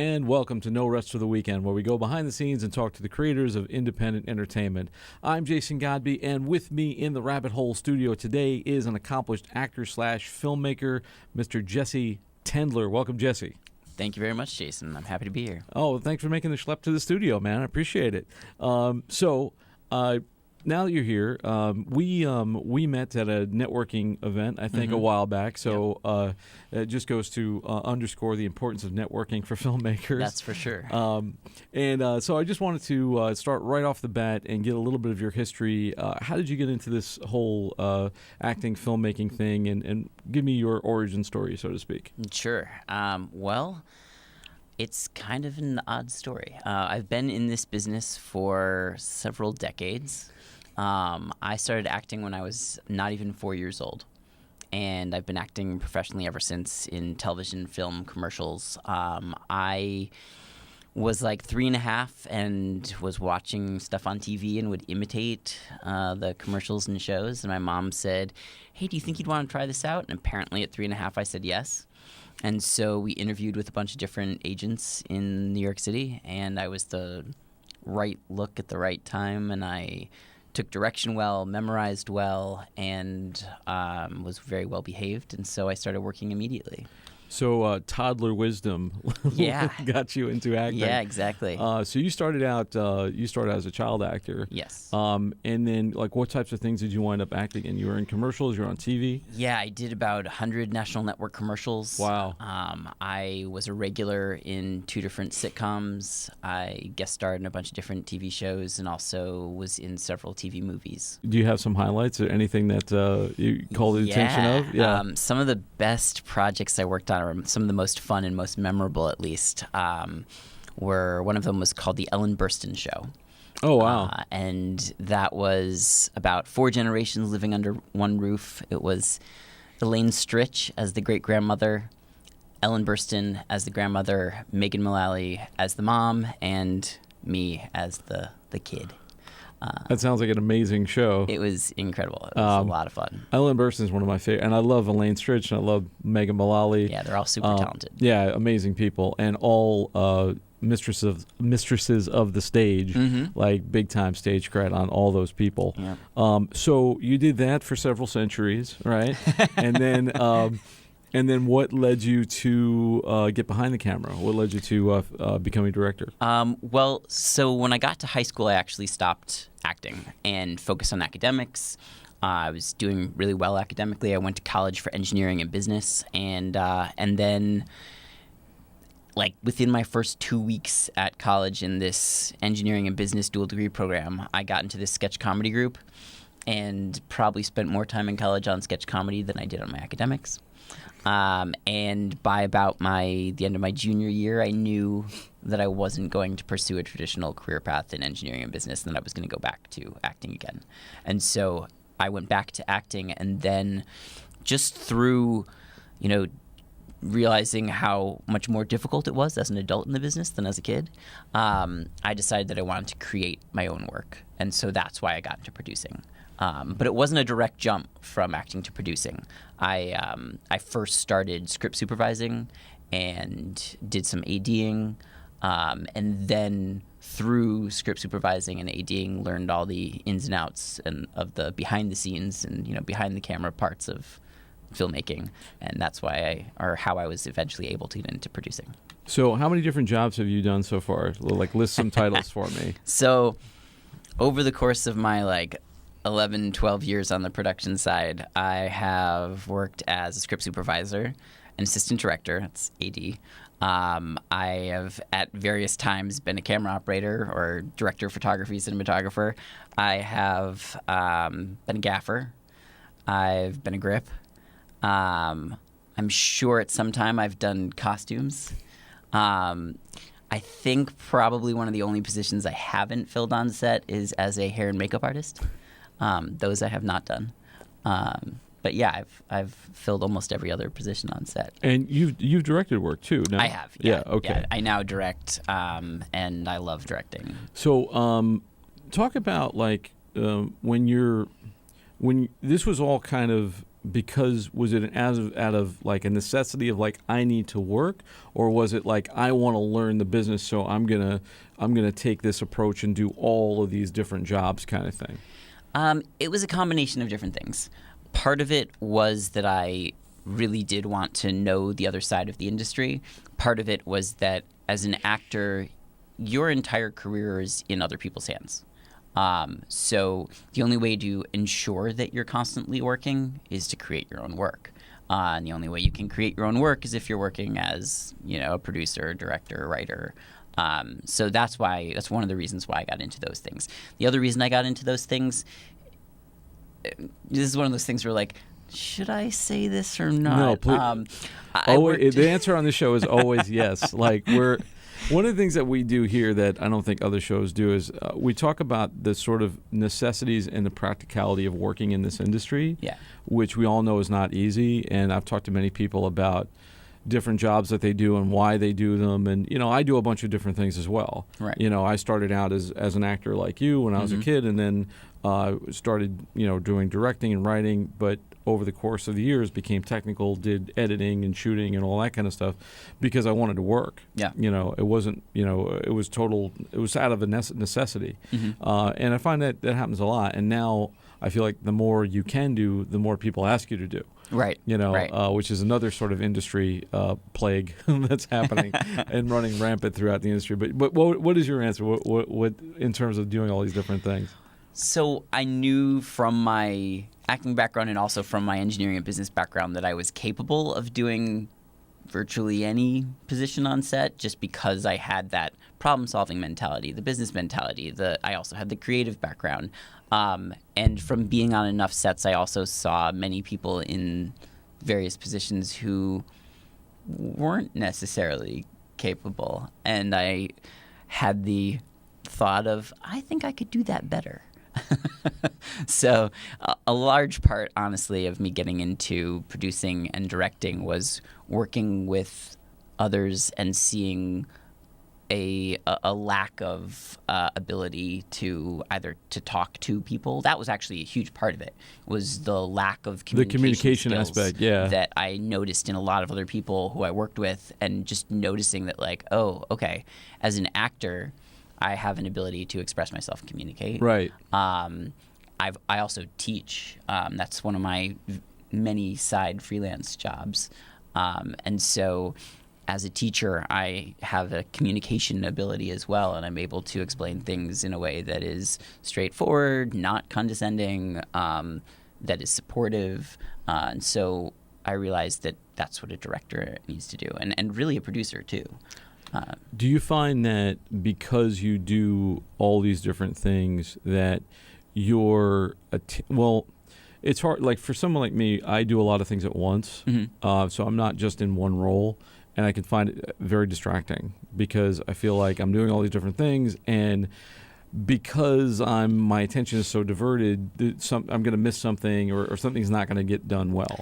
and welcome to No Rest for the Weekend, where we go behind the scenes and talk to the creators of independent entertainment. I'm Jason Godbey, and with me in the Rabbit Hole studio today is an accomplished actor/filmmaker, Mr. Jesse Tendler. Welcome, Jesse. Thank you very much, Jason. I'm happy to be here. Oh, thanks for making the schlep to the studio, man. I appreciate it. Now that you're here, we met at a networking event, I think, a while back. So it just goes to underscore the importance of networking for filmmakers. That's for sure. So I just wanted to start right off the bat and get a little bit of your history. How did you get into this whole acting, filmmaking thing? And give me your origin story, so to speak. Sure. Well, it's kind of an odd story. I've been in this business for several decades. I started acting when I was not even 4 years old, and I've been acting professionally ever since in television, film, commercials. I was like 3.5 and was watching stuff on TV and would imitate the commercials and shows, and my mom said, "Hey, do you think you'd want to try this out?" And apparently at 3.5 I said yes. And so we interviewed with a bunch of different agents in New York City, and I was the right look at the right time, and I took direction well, memorized well, and was very well behaved, and so I started working immediately. So toddler wisdom got you into acting. Yeah, exactly. So you started out as a child actor. Yes. And then, like, what types of things did you wind up acting in? You were in commercials, you were on TV? Yeah, I did about 100 national network commercials. Wow. I was a regular in 2 different sitcoms. I guest starred in a bunch of different TV shows and also was in several TV movies. Do you have some highlights or anything that you call the attention of? Yeah. Some of the best projects I worked on, or some of the most fun and most memorable at least, were, one of them was called The Ellen Burstyn Show. Oh, wow. And that was about 4 generations living under one roof. It was Elaine Stritch as the great-grandmother, Ellen Burstyn as the grandmother, Megan Mullally as the mom, and me as the kid. That sounds like an amazing show. It was incredible. It was a lot of fun. Ellen Burstyn is one of my favorite, and I love Elaine Stritch, and I love Megan Mullally. Yeah, they're all super talented. Yeah, amazing people, and all mistresses of the stage, like big time stage cred on all those people. Yeah. So you did that for several centuries, right? And then what led you to get behind the camera? What led you to becoming a director? Well, so when I got to high school, I actually stopped acting and focused on academics. I was doing really well academically. I went to college for engineering and business, and then, like, within my first 2 weeks at college in this engineering and business dual degree program, I got into this sketch comedy group and probably spent more time in college on sketch comedy than I did on my academics. And by about the end of my junior year, I knew that I wasn't going to pursue a traditional career path in engineering and business, and that I was going to go back to acting again. And so I went back to acting, and then just through, realizing how much more difficult it was as an adult in the business than as a kid, I decided that I wanted to create my own work. And so that's why I got into producing. But it wasn't a direct jump from acting to producing. I first started script supervising and did some ADing, and then through script supervising and ADing learned all the ins and outs of the behind the scenes and behind the camera parts of filmmaking, and that's how I was eventually able to get into producing. So how many different jobs have you done so far? Like, list some titles for me. So over the course of my 11, 12 years on the production side, I have worked as a script supervisor, an assistant director, that's AD. I have at various times been a camera operator or director of photography, cinematographer. I have been a gaffer. I've been a grip. I'm sure at some time I've done costumes. I think probably one of the only positions I haven't filled on set is as a hair and makeup artist. Those I have not done. But yeah, I've filled almost every other position on set. And you've directed work too, no? I have. Yeah. Okay. Yeah, I now direct, and I love directing. So, talk about when this was all kind of because was it out of like a necessity of like I need to work, or was it like I want to learn the business, so I'm gonna take this approach and do all of these different jobs kind of thing? It was a combination of different things. Part of it was that I really did want to know the other side of the industry. Part of it was that as an actor, your entire career is in other people's hands. So the only way to ensure that you're constantly working is to create your own work. And the only way you can create your own work is if you're working as, a producer, director, writer. So that's one of the reasons why I got into those things. The other reason I got into those things, this is one of those things where like, should I say this or not? No, please. The answer on the show is always yes. Like one of the things that we do here that I don't think other shows do is we talk about the sort of necessities and the practicality of working in this industry, which we all know is not easy. And I've talked to many people about different jobs that they do and why they do them. And, I do a bunch of different things as well. Right. I started out as an actor like you when I was a kid, and then started, doing directing and writing, but over the course of the years became technical, did editing and shooting and all that kind of stuff because I wanted to work. Yeah. It wasn't, it was out of a necessity. And I find that happens a lot. And now I feel like the more you can do, the more people ask you to do. Right. Which is another sort of industry plague that's happening and running rampant throughout the industry. But what is your answer? What in terms of doing all these different things? So I knew from my acting background and also from my engineering and business background that I was capable of doing virtually any position on set just because I had that problem-solving mentality, the business mentality. I also had the creative background. And from being on enough sets, I also saw many people in various positions who weren't necessarily capable. And I had the thought of, I think I could do that better. So a large part, honestly, of me getting into producing and directing was working with others and seeing a lack of ability to either to talk to people. That was actually a huge part of it, was the lack of communication skills aspect, that I noticed in a lot of other people who I worked with, and just noticing that like, oh, okay, as an actor, I have an ability to express myself and communicate. Right. I also teach. That's one of my many side freelance jobs. And so as a teacher, I have a communication ability as well, and I'm able to explain things in a way that is straightforward, not condescending, that is supportive. And so I realized that that's what a director needs to do, and really a producer too. Do you find that because you do all these different things that you're it's hard, like for someone like me, I do a lot of things at once. So I'm not just in one role, and I can find it very distracting because I feel like I'm doing all these different things, and because my attention is so diverted, I'm going to miss something, or something's not going to get done well.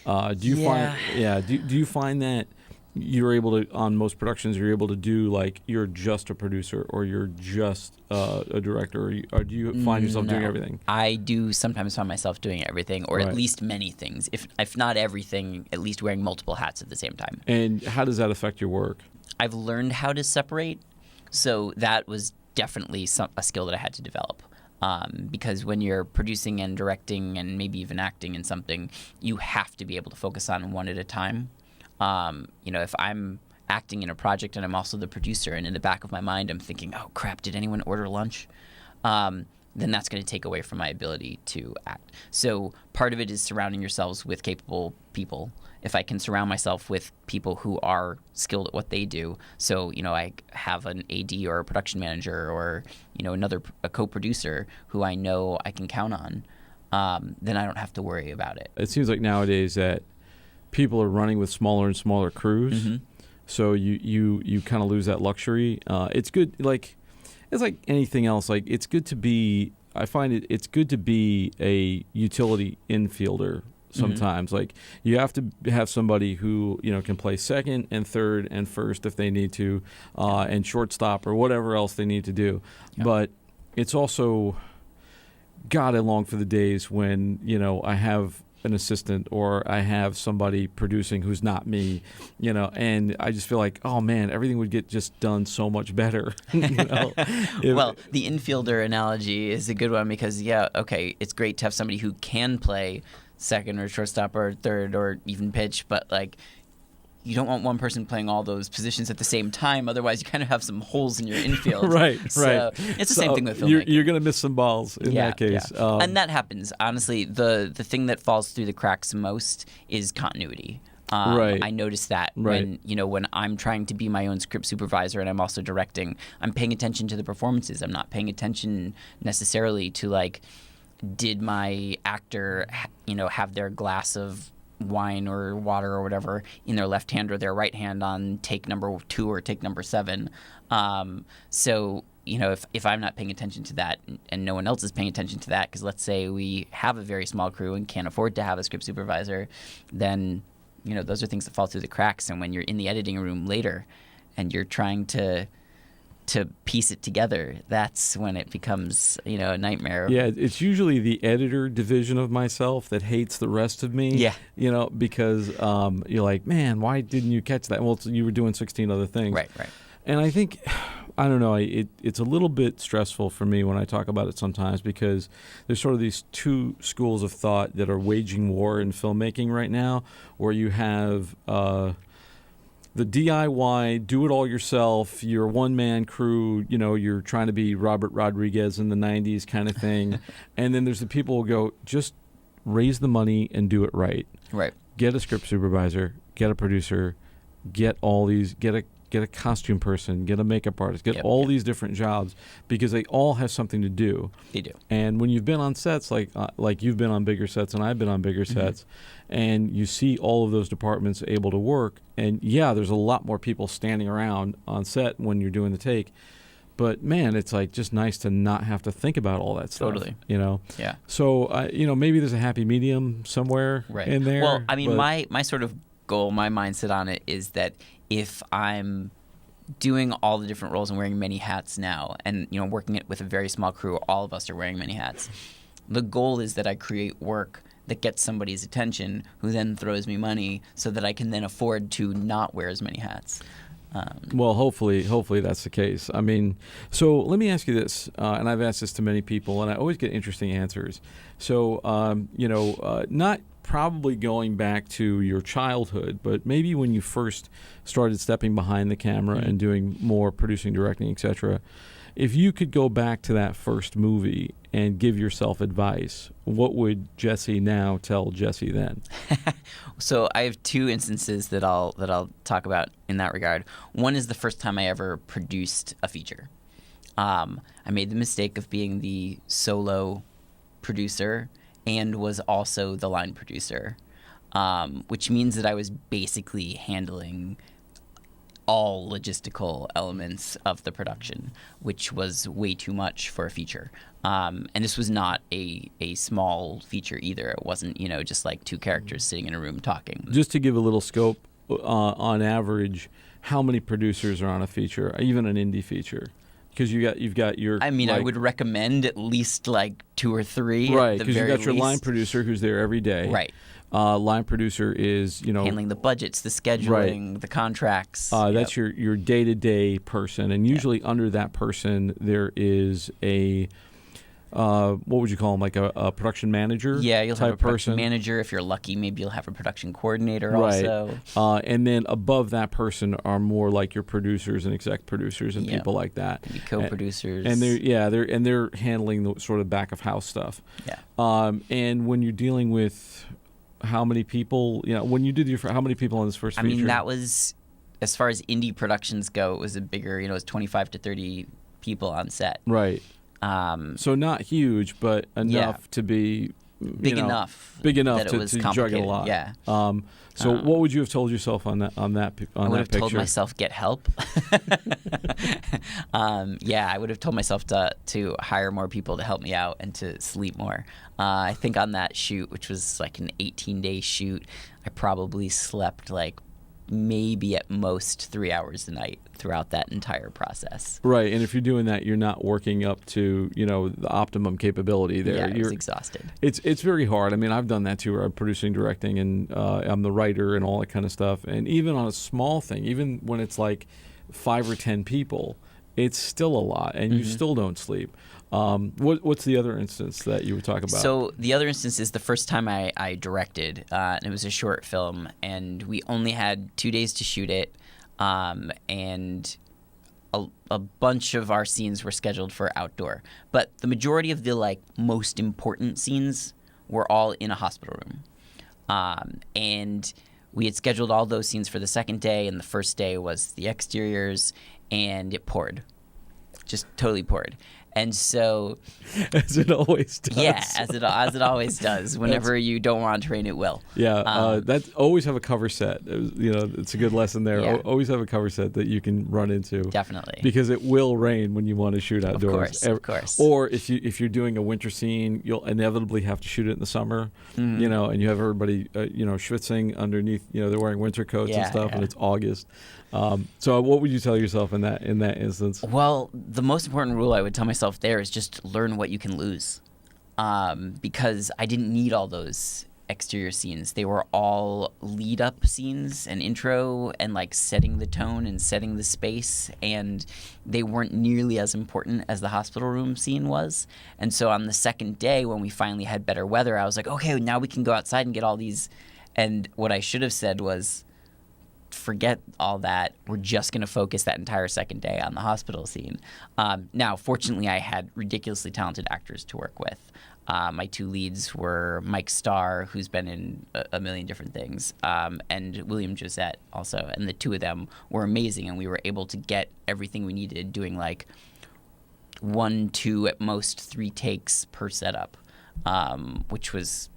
Do you find that you're able to, on most productions, you're able to do like you're just a producer or you're just a director, or do you find yourself doing everything? I do sometimes find myself doing everything, or at least many things. If not everything, at least wearing multiple hats at the same time. And how does that affect your work? I've learned how to separate, so that was definitely a skill that I had to develop. Because when you're producing and directing and maybe even acting in something, you have to be able to focus on one at a time. If I'm acting in a project and I'm also the producer, and in the back of my mind I'm thinking, oh crap, did anyone order lunch? Then that's going to take away from my ability to act. So part of it is surrounding yourselves with capable people. If I can surround myself with people who are skilled at what they do, so I have an AD or a production manager or a co-producer who I know I can count on, then I don't have to worry about it. It seems like nowadays that people are running with smaller and smaller crews, so you kind of lose that luxury. It's good, it's like anything else. Like it's good to be. I find it's good to be a utility infielder sometimes. Like you have to have somebody who can play second and third and first if they need to, and shortstop or whatever else they need to do. Yeah. But it's also, God, I long for the days when I have an assistant or I have somebody producing who's not me, and I just feel like, oh man, everything would get just done so much better. Well, the infielder analogy is a good one because, it's great to have somebody who can play second or shortstop or third or even pitch, but like, you don't want one person playing all those positions at the same time. Otherwise, you kind of have some holes in your infield. Right. It's the same thing with filmmaking. You're going to miss some balls in that case. Yeah. And that happens. Honestly, the thing that falls through the cracks most is continuity. Right. I notice that when I'm trying to be my own script supervisor and I'm also directing, I'm paying attention to the performances. I'm not paying attention necessarily to like, did my actor, have their glass of wine or water or whatever in their left hand or their right hand on take number 2 or take number 7. So if I'm not paying attention to that and no one else is paying attention to that, because let's say we have a very small crew and can't afford to have a script supervisor, then those are things that fall through the cracks. And when you're in the editing room later and you're trying to piece it together, that's when it becomes, a nightmare. Yeah, it's usually the editor division of myself that hates the rest of me. Yeah. Because you're like, man, why didn't you catch that? Well, you were doing 16 other things. Right. And I think, I don't know, it's a little bit stressful for me when I talk about it sometimes because there's sort of these two schools of thought that are waging war in filmmaking right now, where you have the DIY, do it all yourself, you're a one-man crew, you're trying to be Robert Rodriguez in the 90s kind of thing. And then there's the people who go, just raise the money and do it right. Right. Get a script supervisor, get a producer, get a costume person, get a makeup artist, get all these different jobs because they all have something to do. They do. And when you've been on sets, like you've been on bigger sets and I've been on bigger sets, and you see all of those departments able to work, and there's a lot more people standing around on set when you're doing the take. But man, it's like just nice to not have to think about all that stuff. Totally. Yeah. So maybe there's a happy medium somewhere in there. Well, I mean, my sort of goal, my mindset on it is that if I'm doing all the different roles and wearing many hats now and, working it with a very small crew, all of us are wearing many hats. The goal is that I create work that gets somebody's attention who then throws me money so that I can then afford to not wear as many hats. Well, hopefully that's the case. I mean, so let me ask you this, and I've asked this to many people, and I always get interesting answers. So, not probably going back to your childhood, but maybe when you first started stepping behind the camera and doing more producing, directing, etc. If you could go back to that first movie and give yourself advice, what would Jesse now tell Jesse then? So I have 2 instances that I'll talk about in that regard. One is the first time I ever produced a feature. I made the mistake of being the solo producer and was also the line producer, which means that I was basically handling all logistical elements of the production, which was way too much for a feature. And this was not a small feature either. It wasn't, just like 2 characters sitting in a room talking. Just to give a little scope, on average, how many producers are on a feature, even an indie feature? Because you've got your. I mean, I would recommend at least like 2 or 3. Right, because you've got your line producer who's there every day. Right. Line producer is handling the budgets, the scheduling, the contracts. That's your day-to-day person, and usually under that person there is a. What would you call him? Like a production manager? Yeah, you'll have a production person. Manager. If you're lucky, maybe you'll have a production coordinator also. And then above that person are more like your producers and exec producers and people like that. Maybe co-producers. And they're handling the sort of back of house stuff. Yeah. And when you're dealing with how many people, when you did how many people on this first feature? I mean, that was, as far as indie productions go, it was a bigger, it was 25 to 30 people on set. Right. So not huge, but enough to be big enough that to juggle a lot. Yeah. So what would you have told yourself on that I would have told myself get help. I would have told myself to hire more people to help me out and to sleep more. I think on that shoot, which was like an 18-day shoot, I probably slept like maybe at most 3 hours a night throughout that entire process. Right, and if you're doing that, you're not working up to the optimum capability there. Yeah, you're was exhausted. It's very hard. I mean, I've done that too, where I'm producing, directing, and I'm the writer and all that kind of stuff. And even on a small thing, even when it's like 5 or 10 people, it's still a lot, and you still don't sleep. What's the other instance that you would talk about? So the other instance is the first time I directed, and it was a short film, and we only had 2 days to shoot it, and a bunch of our scenes were scheduled for outdoor. But the majority of the most important scenes were all in a hospital room, and we had scheduled all those scenes for the second day, and the first day was the exteriors, and it poured, just totally poured. And so, as it always does. Yeah, as it always does. Whenever you don't want to rain, it will. Yeah, always have a cover set. It's a good lesson there. Yeah. Always have a cover set that you can run into. Definitely. Because it will rain when you want to shoot outdoors. Of course. Or if you're doing a winter scene, you'll inevitably have to shoot it in the summer. And you have everybody schwitzing underneath. They're wearing winter coats and stuff, and it's August. So what would you tell yourself in that instance? Well, the most important rule I would tell myself there is just learn what you can lose, because I didn't need all those exterior scenes. They were all lead up scenes and intro and setting the tone and setting the space, and they weren't nearly as important as the hospital room scene was. And so on the second day, when we finally had better weather, I was like, okay, now we can go outside and get all these. And what I should have said was, forget all that. We're just going to focus that entire second day on the hospital scene. Now, fortunately, I had ridiculously talented actors to work with. My 2 leads were Mike Starr, who's been in a million different things, and William Josette also. And the 2 of them were amazing, and we were able to get everything we needed, doing 1, 2, at most 3 takes per setup, which was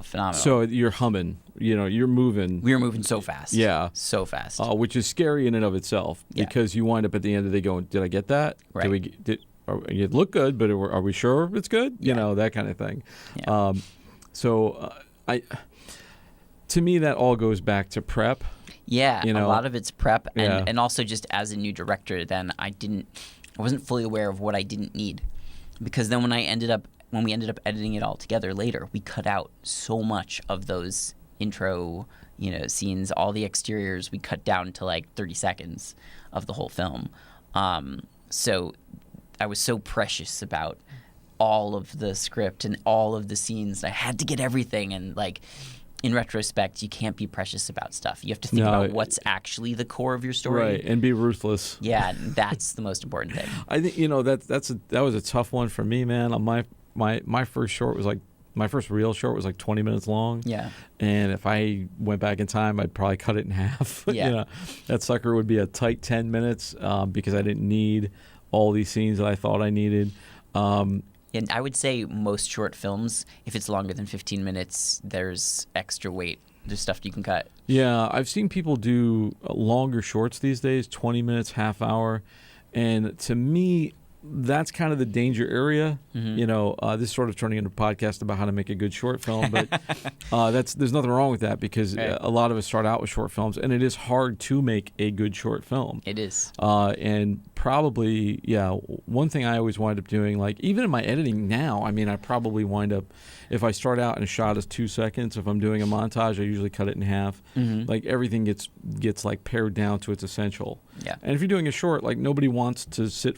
phenomenal. So you're humming, you're moving. We were moving so fast. Yeah. So fast. Which is scary in and of itself, because you wind up at the end of the day going, did I get that? Right. It looked good, but are we sure it's good? That kind of thing. Yeah. To me, that all goes back to prep. Yeah, a lot of it's prep, and Yeah. also just as a new director, then I wasn't fully aware of what I didn't need, because then when we ended up editing it all together later, we cut out so much of those intro, scenes. All the exteriors we cut down to 30 seconds of the whole film. So I was so precious about all of the script and all of the scenes. I had to get everything, and in retrospect, you can't be precious about stuff. You have to think about what's actually the core of your story. Right, and be ruthless. Yeah, that's the most important thing. I think that was a tough one for me, man. On my first short was my first real short was 20 minutes long. Yeah. And if I went back in time, I'd probably cut it in half. Yeah. That sucker would be a tight 10 minutes because I didn't need all these scenes that I thought I needed. And I would say most short films, if it's longer than 15 minutes, there's extra weight. There's stuff you can cut. Yeah, I've seen people do longer shorts these days, 20 minutes, half hour. And to me, that's kind of the danger area. This is sort of turning into a podcast about how to make a good short film, but there's nothing wrong with that, because a lot of us start out with short films, and it is hard to make a good short film. It is. And probably, one thing I always wind up doing, even in my editing now, I probably wind up, if I start out and a shot is 2 seconds, if I'm doing a montage, I usually cut it in half. Everything gets pared down to its essential. Yeah. And if you're doing a short, nobody wants to sit,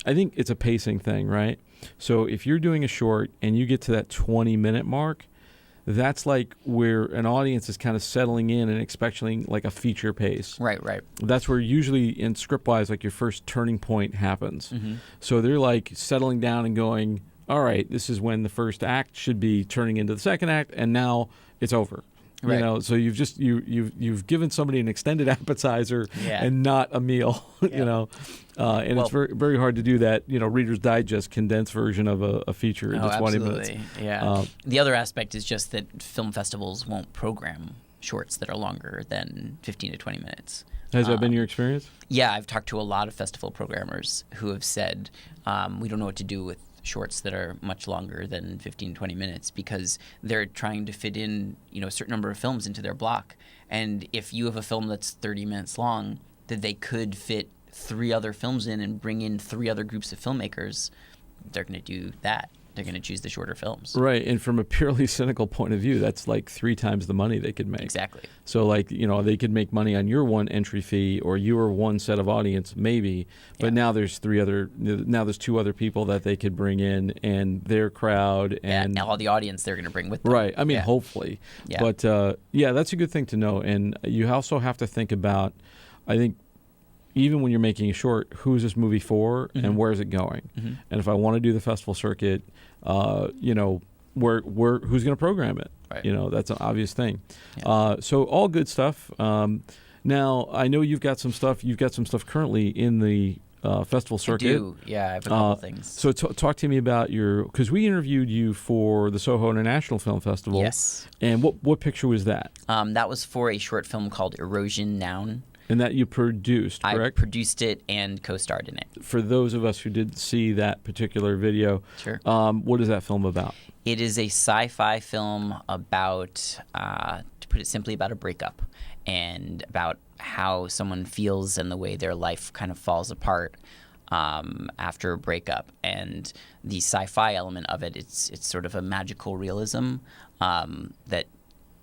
I think it's a pacing thing, right? So if you're doing a short and you get to that 20-minute mark, that's where an audience is kind of settling in and expecting a feature pace. Right. That's where usually in script-wise, your first turning point happens. So they're settling down and going, all right, this is when the first act should be turning into the second act, and now it's over. Right. So you've just you've given somebody an extended appetizer and not a meal. And it's very, very hard to do that. Reader's Digest condensed version of a feature into 20 minutes. Yeah. The other aspect is just that film festivals won't program shorts that are longer than 15 to 20 minutes. Has that been your experience? Yeah, I've talked to a lot of festival programmers who have said, we don't know what to do with shorts that are much longer than 15, 20 minutes, because they're trying to fit in, a certain number of films into their block. And if you have a film that's 30 minutes long, that they could fit 3 other films in and bring in 3 other groups of filmmakers, they're going to do that. They're going to choose the shorter films. Right, and from a purely cynical point of view, that's like 3 times the money they could make. Exactly. So, like, they could make money on your one entry fee or your one set of audience, maybe. But now there's 2 other people that they could bring in, and their crowd, and all the audience they're going to bring with them. Right. I mean, hopefully. Yeah. But that's a good thing to know. And you also have to think about, I think, even when you're making a short, who's this movie for and where's it going? And if I want to do the festival circuit, who's going to program it? Right. That's an obvious thing. Yeah. So all good stuff. Now I know you've got some stuff. You've got some stuff currently in the festival circuit. I do. Yeah, I have a couple things. So talk to me about because we interviewed you for the Soho International Film Festival. Yes. And what picture was that? That was for a short film called Erosion Noun. And that you produced, correct? I produced it and co-starred in it. For those of us who didn't see that particular video, sure. What is that film about? It is a sci-fi film about, to put it simply, about a breakup and about how someone feels and the way their life kind of falls apart after a breakup. And the sci-fi element of it, it's sort of a magical realism that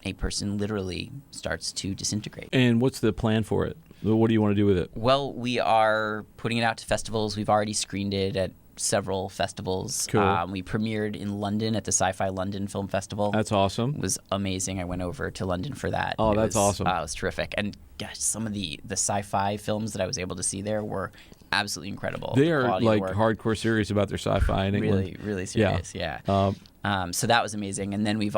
a person literally starts to disintegrate. And what's the plan for it? What do you want to do with it? Well, we are putting it out to festivals. We've already screened it at several festivals. Cool. We premiered in London at the Sci-Fi London Film Festival. That's awesome. It was amazing. I went over to London for that. Oh, that's awesome. It was terrific. And gosh, some of the sci-fi films that I was able to see there were absolutely incredible. They are like hardcore serious about their sci-fi in England. Really, really serious, yeah. So that was amazing. And then we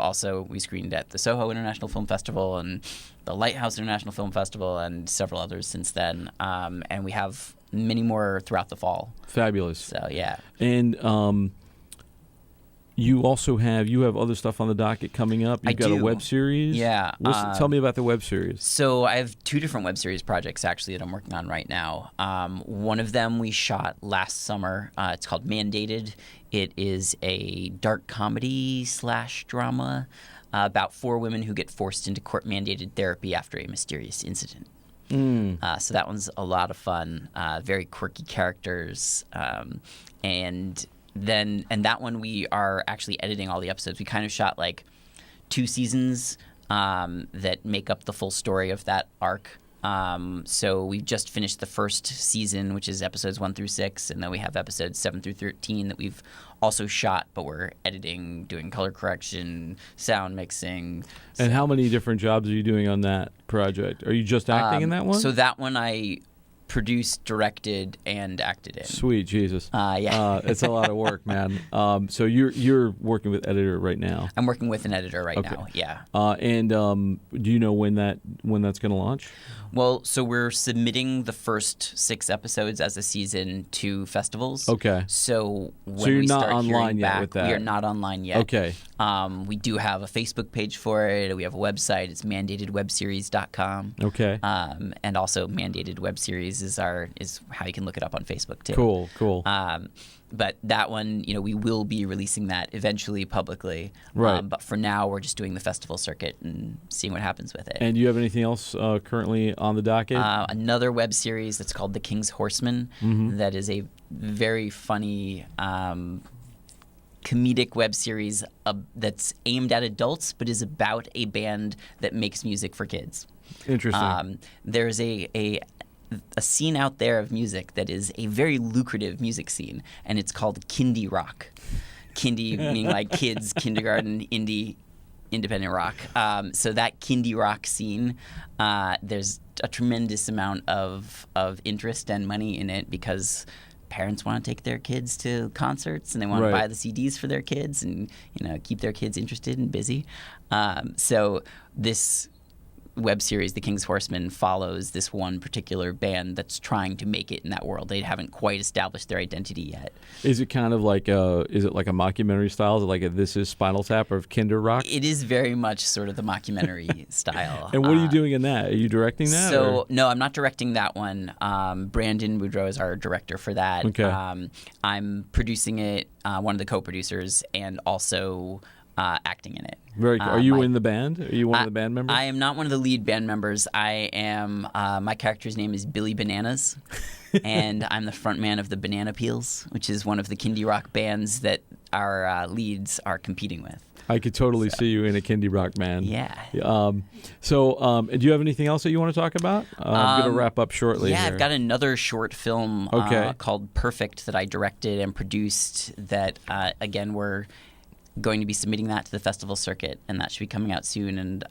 screened at the Soho International Film Festival and the Lighthouse International Film Festival and several others since then. And we have many more throughout the fall. Fabulous. So, yeah. And you also have other stuff on the docket coming up. You've got a web series. Yeah. Tell me about the web series. So I have 2 different web series projects actually that I'm working on right now. One of them we shot last summer. It's called Mandated. It is a dark comedy / drama about 4 women who get forced into court-mandated therapy after a mysterious incident. So that one's a lot of fun. Very quirky characters, and that one we are actually editing all the episodes. We kind of shot like 2 seasons that make up the full story of that arc. So we just finished the first season, which is episodes 1 through 6, and then we have episodes 7 through 13 that we've also shot, but we're editing, doing color correction, sound mixing. And how many different jobs are you doing on that project? Are you just acting in that one? So that one I produced, directed, and acted in. Sweet Jesus. Yeah. It's a lot of work, man. So you're working with editor right now. I'm working with an editor right now. Yeah. And do you know when that's going to launch? Well, so we're submitting the first 6 episodes as a season to festivals. Okay. So when you're we not start online yet back, with that? we are not online yet. Okay. We do have a Facebook page for it. We have a website. It's mandatedwebseries.com. Okay. And also Mandated Web Series is how you can look it up on Facebook too. Cool. But that one, we will be releasing that eventually publicly. Right. But for now, we're just doing the festival circuit and seeing what happens with it. And do you have anything else currently on the docket? Another web series that's called The King's Horseman. That is a very funny comedic web series that's aimed at adults, but is about a band that makes music for kids. Interesting. There's a scene out there of music that is a very lucrative music scene, and it's called Kindie rock. Kindie meaning like kids, kindergarten, indie, independent rock. So that Kindie rock scene, there's a tremendous amount of interest and money in it because parents want to take their kids to concerts and they want to buy the CDs for their kids and keep their kids interested and busy. So this web series, The King's Horseman, follows this one particular band that's trying to make it in that world. They haven't quite established their identity yet. Is it kind of like a mockumentary style? Is it like This Is Spinal Tap or Kinder Rock? It is very much sort of the mockumentary style. And what are you doing in that? Are you directing that? No, I'm not directing that one. Brandon Woodrow is our director for that. Okay. I'm producing it, one of the co-producers, and also acting in it. Very cool. Are you in the band? Are you one of the band members? I am not one of the lead band members. I am. My character's name is Billy Bananas, and I'm the front man of the Banana Peels, which is one of the kindie rock bands that our leads are competing with. I could totally see you in a kindie rock band. Yeah. So, do you have anything else that you want to talk about? I'm going to wrap up shortly. Yeah, here. I've got another short film called Perfect that I directed and produced that, again, we're going to be submitting that to the festival circuit, and that should be coming out soon. And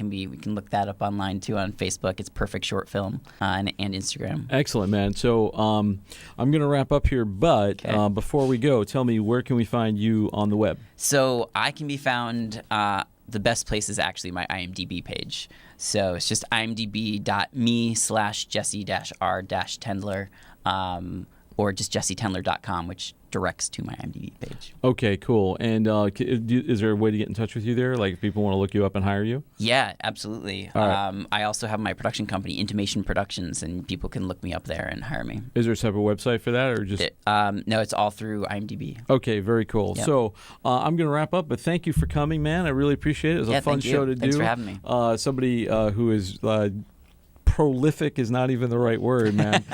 we can look that up online too on Facebook. It's Perfect Short Film and Instagram. Excellent, man. So I'm going to wrap up here, but before we go, tell me, where can we find you on the web? So I can be found. The best place is actually my IMDb page. So it's just imdb.me/Jesse-R-Tendler, or just jessetendler.com, which directs to my IMDb page. Okay, cool. And is there a way to get in touch with you there? Like if people want to look you up and hire you? Yeah, absolutely. Right. I also have my production company, Intimation Productions, and people can look me up there and hire me. Is there a separate website for that, or just? No, it's all through IMDb. Okay, very cool. Yep. So I'm going to wrap up, but thank you for coming, man. I really appreciate it. It was a fun show to do. Thanks for having me. Somebody who is prolific is not even the right word, man.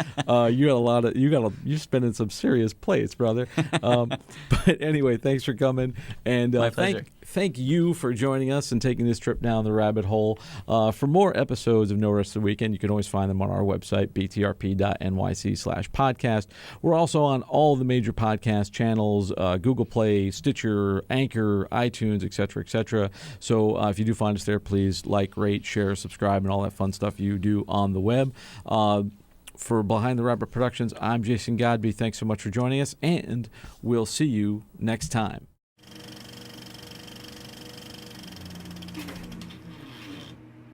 You're spinning some serious plates, brother. But anyway, thanks for coming, and my pleasure. Thank you for joining us and taking this trip down the rabbit hole. For more episodes of No Rest of the Weekend, you can always find them on our website, btrp.nyc/podcast. We're also on all the major podcast channels, Google Play, Stitcher, Anchor, iTunes, etc., etc. So if you do find us there, please like, rate, share, subscribe, and all that fun stuff you do on the web. For Behind the Rabbit Productions, I'm Jason Godbey. Thanks so much for joining us, and we'll see you next time.